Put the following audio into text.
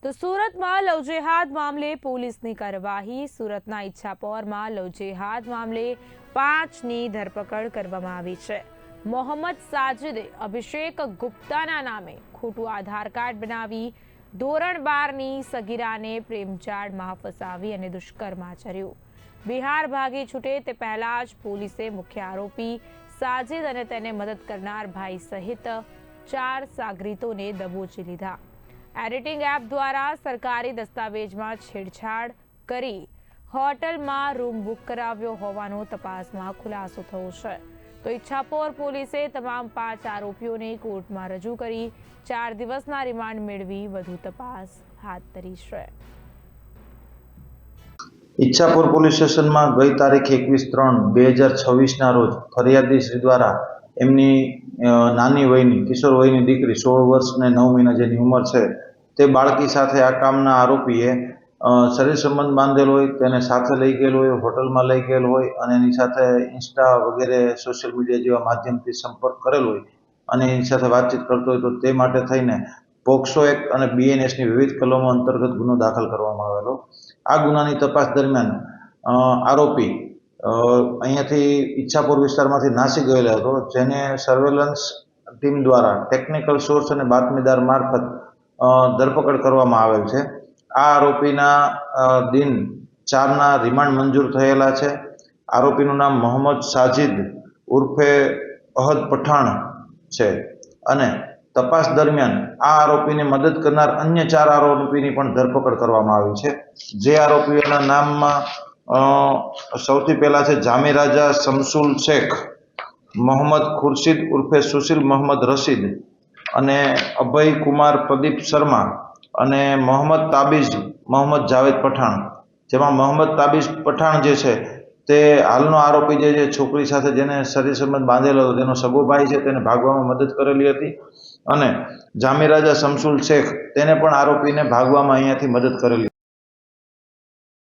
તો સુરતમાં લવ જેહાદ મામલે પોલીસની કાર્યવાહી। સુરતના ઈચ્છાપોરમાં લવ જેહાદ મામલે 5ની ધરપકડ કરવામાં આવી છે। મોહમ્મદ સાજિદે અભિષેક ગુપ્તાના નામે ખોટું આધાર કાર્ડ બનાવી ધોરણ 12ની સગીરાને પ્રેમજાળમાં ફસાવી અને દુષ્કર્મ આચર્યું। બિહાર ભાગી છૂટે તે પહેલા જ પોલીસે મુખ્ય આરોપી સાજિદ અને તેને મદદ કરનાર ભાઈ સહિત 4 સાગરીતોને દબોચી લીધા। એડિટિંગ એપ દ્વારા સરકારી દસ્તાવેજમાં છેડછાડ કરી હોટલમાં રૂમ બુક કરાવ્યો હોવાનો તપાસમાં ખુલાસો થયો છે। તો ઈચ્છાપોર પોલીસે તમામ 5 આરોપીઓને કોર્ટમાં રજૂ કરી 4 દિવસના રિમાન્ડ મેળવી વધુ તપાસ હાથ ધરી છે। ઈચ્છાપુર પોલીસ સ્ટેશનમાં ગઈ તારીખ 21/3/2026ના રોજ ફરિયાદી દ્વારા એમની નાની વયની કિશોર વયની દીકરી 16 વર્ષ અને 9 મહિના જેની ઉંમર છે તે બાળકી સાથે આ કામના આરોપીએ શરીર સંબંધ બાંધેલ હોય, તેને સાથે લઈ ગયેલ હોય, હોટલમાં લઈ ગયેલ હોય અને એની સાથે ઇન્સ્ટા વગેરે સોશિયલ મીડિયા જેવા માધ્યમથી સંપર્ક કરેલ હોય અને એની સાથે વાતચીત કરતો હોય, તો તે માટે થઈને પોક્સો એક્ટ અને BNSની વિવિધ કલમો અંતર્ગત ગુનો દાખલ કરવામાં આવેલો। આ ગુનાની તપાસ દરમિયાન આરોપી અહીંયાથી ઈચ્છાપુર વિસ્તારમાંથી નાસી ગયેલો હતો, જેને સર્વેલન્સ ટીમ દ્વારા ટેકનિકલ સોર્સ અને બાતમીદાર મારફત ધરપકડ કરવામાં આવેલ છે। આ આરોપીના દિન 4ના રિમાન્ડ મંજૂર થયેલા છે। આરોપીનું નામ મોહમ્મદ સાજિદ ઉર્ફે અહદ પઠાણ છે અને તપાસ દરમિયાન આ આરોપીને મદદ કરનાર અન્ય 4 આરોપીની પણ ધરપકડ કરવામાં આવી છે। જે આરોપીઓના નામમાં સૌથી પહેલા છે જામી રાજા શમસુલ શેખ, મોહમ્મદ ખુરશીદ ઉર્ફે સુશીલ મોહમ્મદ રશીદ અને અભય કુમાર પ્રદીપ શર્મા અને મોહમ્મદ તાબીઝ મોહમ્મદ જાવેદ પઠાણ। જેમાં મોહમ્મદ તાબીઝ પઠાણ જે છે તે હાલનો આરોપી જે છે છોકરી સાથે જેને શરીર સંબંધ બાંધેલો હતો તેનો સગો ભાઈ છે, તેને ભાગવામાં મદદ કરેલી હતી અને જામી રાજા શમસુલ શેખ તેને પણ આરોપીને ભાગવામાં અહીંયાથી મદદ કરેલી।